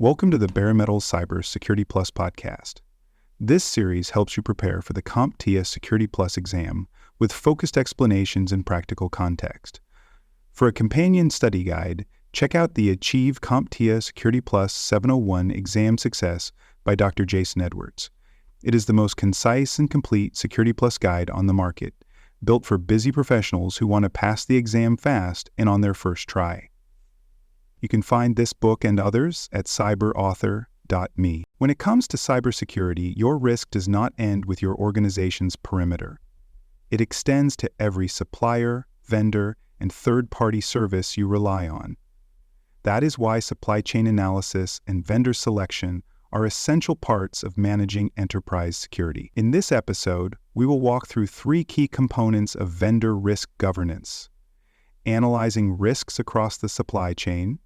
Welcome to the Bare Metal Cybersecurity Plus podcast. This series helps you prepare for the CompTIA Security Plus exam with focused explanations and practical context. For a companion study guide, check out the Achieve CompTIA Security Plus 701 Exam Success by Dr. Jason Edwards. It is the most concise and complete Security Plus guide on the market, built for busy professionals who want to pass the exam fast and on their first try. You can find this book and others at cyberauthor.me. When it comes to cybersecurity, your risk does not end with your organization's perimeter. It extends to every supplier, vendor, and third-party service you rely on. That is why supply chain analysis and vendor selection are essential parts of managing enterprise security. In this episode, we will walk through three key components of vendor risk governance: analyzing risks across the supply chain,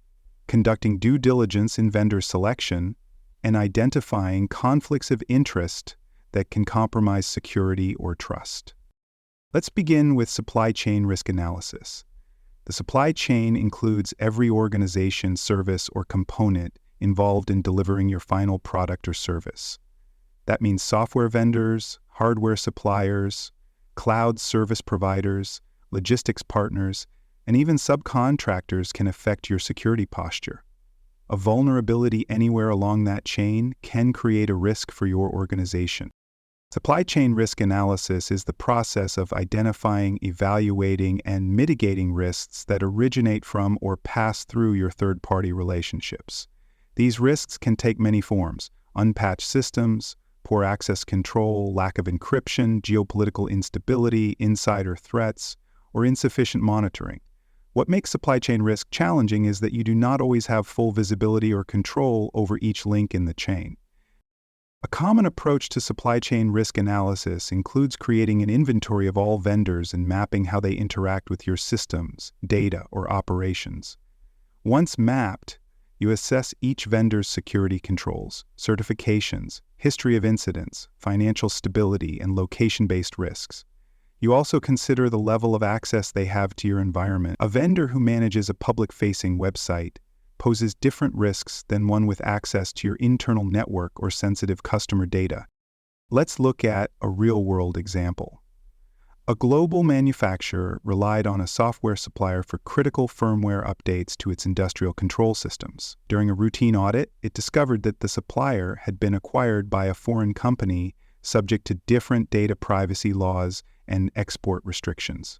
conducting due diligence in vendor selection, and identifying conflicts of interest that can compromise security or trust. Let's begin with supply chain risk analysis. The supply chain includes every organization, service, or component involved in delivering your final product or service. That means software vendors, hardware suppliers, cloud service providers, logistics partners, and even subcontractors can affect your security posture. A vulnerability anywhere along that chain can create a risk for your organization. Supply chain risk analysis is the process of identifying, evaluating, and mitigating risks that originate from or pass through your third-party relationships. These risks can take many forms: unpatched systems, poor access control, lack of encryption, geopolitical instability, insider threats, or insufficient monitoring. What makes supply chain risk challenging is that you do not always have full visibility or control over each link in the chain. A common approach to supply chain risk analysis includes creating an inventory of all vendors and mapping how they interact with your systems, data, or operations. Once mapped, you assess each vendor's security controls, certifications, history of incidents, financial stability, and location-based risks. You also consider the level of access they have to your environment. A vendor who manages a public-facing website poses different risks than one with access to your internal network or sensitive customer data. Let's look at a real-world example. A global manufacturer relied on a software supplier for critical firmware updates to its industrial control systems. During a routine audit, it discovered that the supplier had been acquired by a foreign company subject to different data privacy laws and export restrictions.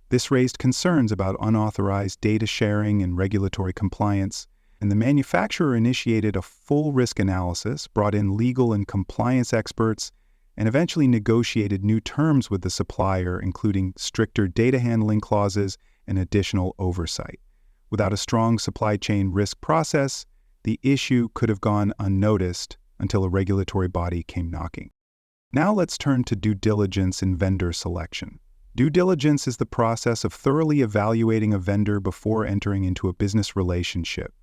This raised concerns about unauthorized data sharing and regulatory compliance, and the manufacturer initiated a full risk analysis, brought in legal and compliance experts, and eventually negotiated new terms with the supplier, including stricter data handling clauses and additional oversight. Without a strong supply chain risk process, the issue could have gone unnoticed until a regulatory body came knocking. Now let's turn to due diligence in vendor selection. Due diligence is the process of thoroughly evaluating a vendor before entering into a business relationship.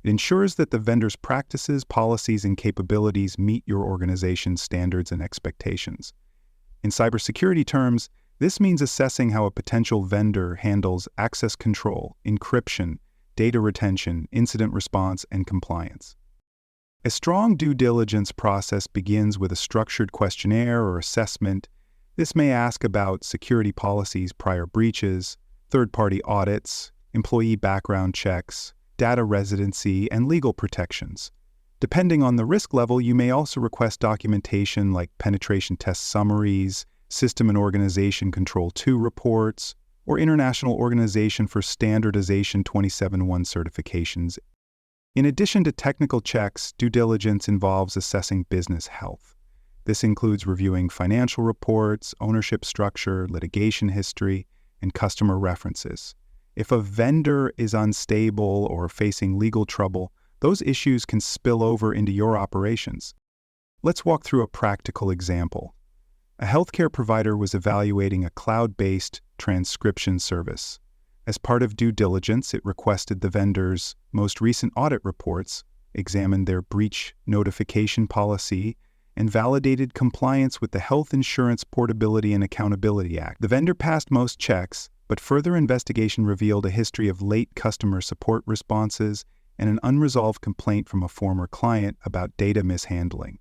It ensures that the vendor's practices, policies, and capabilities meet your organization's standards and expectations. In cybersecurity terms, this means assessing how a potential vendor handles access control, encryption, data retention, incident response, and compliance. A strong due diligence process begins with a structured questionnaire or assessment. This may ask about security policies, prior breaches, third-party audits, employee background checks, data residency, and legal protections. Depending on the risk level, you may also request documentation like penetration test summaries, System and Organization Control 2 reports, or International Organization for Standardization 271 certifications. In addition to technical checks, due diligence involves assessing business health. This includes reviewing financial reports, ownership structure, litigation history, and customer references. If a vendor is unstable or facing legal trouble, those issues can spill over into your operations. Let's walk through a practical example. A healthcare provider was evaluating a cloud-based transcription service. As part of due diligence, it requested the vendor's most recent audit reports, examined their breach notification policy, and validated compliance with the Health Insurance Portability and Accountability Act. The vendor passed most checks, but further investigation revealed a history of late customer support responses and an unresolved complaint from a former client about data mishandling.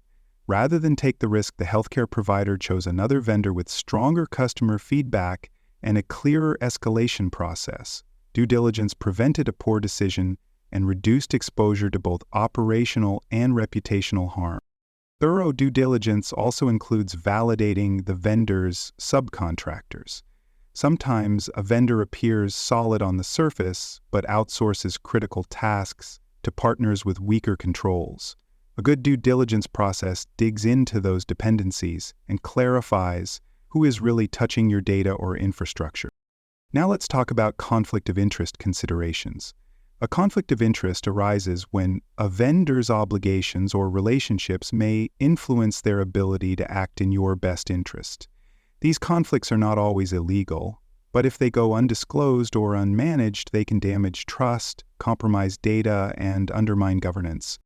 Rather than take the risk, the healthcare provider chose another vendor with stronger customer feedback and a clearer escalation process. Due diligence prevented a poor decision and reduced exposure to both operational and reputational harm. Thorough due diligence also includes validating the vendor's subcontractors. Sometimes a vendor appears solid on the surface, but outsources critical tasks to partners with weaker controls. A good due diligence process digs into those dependencies and clarifies who is really touching your data or infrastructure. Now let's talk about conflict of interest considerations. A conflict of interest arises when a vendor's obligations or relationships may influence their ability to act in your best interest. These conflicts are not always illegal, but if they go undisclosed or unmanaged, they can damage trust, compromise data, and undermine governance.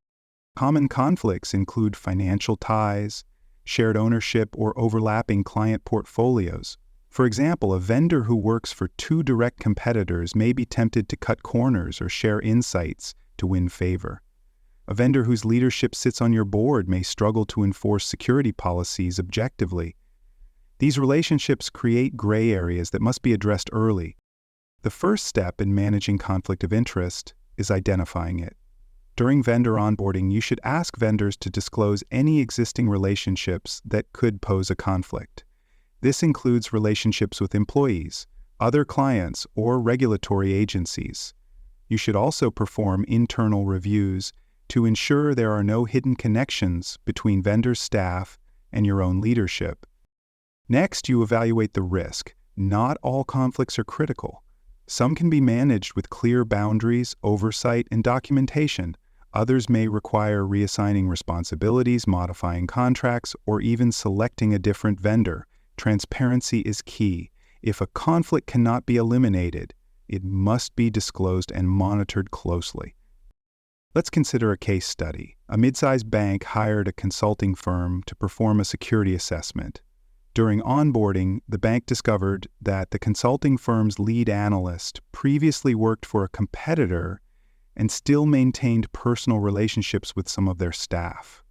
Common conflicts include financial ties, shared ownership, or overlapping client portfolios. For example, a vendor who works for two direct competitors may be tempted to cut corners or share insights to win favor. A vendor whose leadership sits on your board may struggle to enforce security policies objectively. These relationships create gray areas that must be addressed early. The first step in managing conflict of interest is identifying it. During vendor onboarding, you should ask vendors to disclose any existing relationships that could pose a conflict. This includes relationships with employees, other clients, or regulatory agencies. You should also perform internal reviews to ensure there are no hidden connections between vendor staff and your own leadership. Next, you evaluate the risk. Not all conflicts are critical. Some can be managed with clear boundaries, oversight, and documentation. Others may require reassigning responsibilities, modifying contracts, or even selecting a different vendor. Transparency is key. If a conflict cannot be eliminated, it must be disclosed and monitored closely. Let's consider a case study. A mid-sized bank hired a consulting firm to perform a security assessment. During onboarding, the bank discovered that the consulting firm's lead analyst previously worked for a competitor and still maintained personal relationships with some of their staff.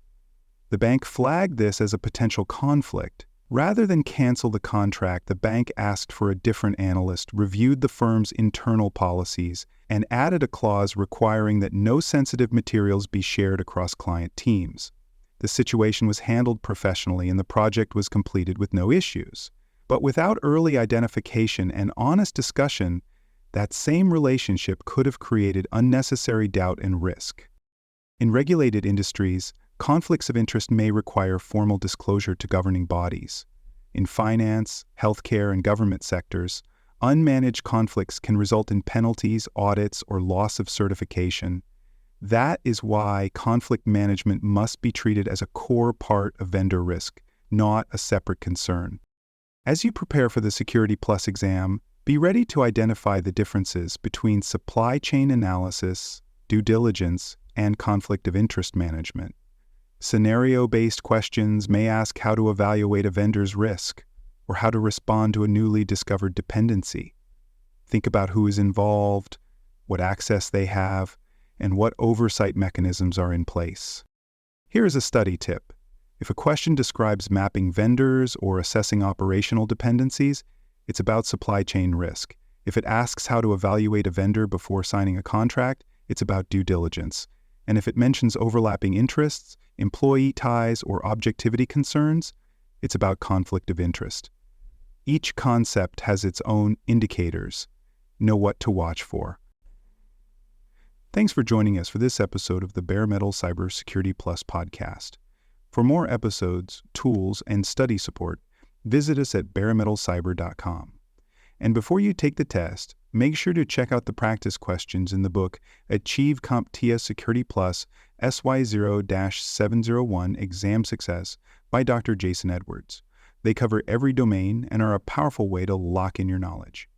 The bank flagged this as a potential conflict. Rather than cancel the contract, the bank asked for a different analyst, reviewed the firm's internal policies, and added a clause requiring that no sensitive materials be shared across client teams. The situation was handled professionally and the project was completed with no issues. But without early identification and honest discussion, that same relationship could have created unnecessary doubt and risk. In regulated industries, conflicts of interest may require formal disclosure to governing bodies. In finance, healthcare, and government sectors, unmanaged conflicts can result in penalties, audits, or loss of certification. That is why conflict management must be treated as a core part of vendor risk, not a separate concern. As you prepare for the Security Plus exam, be ready to identify the differences between supply chain analysis, due diligence, and conflict of interest management. Scenario-based questions may ask how to evaluate a vendor's risk or how to respond to a newly discovered dependency. Think about who is involved, what access they have, and what oversight mechanisms are in place. Here is a study tip. If a question describes mapping vendors or assessing operational dependencies, it's about supply chain risk. If it asks how to evaluate a vendor before signing a contract, it's about due diligence. And if it mentions overlapping interests, employee ties, or objectivity concerns, it's about conflict of interest. Each concept has its own indicators. Know what to watch for. Thanks for joining us for this episode of the Bare Metal Cybersecurity Plus podcast. For more episodes, tools, and study support, visit us at baremetalcyber.com. And before you take the test, make sure to check out the practice questions in the book Achieve CompTIA Security Plus SY0-701 Exam Success by Dr. Jason Edwards. They cover every domain and are a powerful way to lock in your knowledge.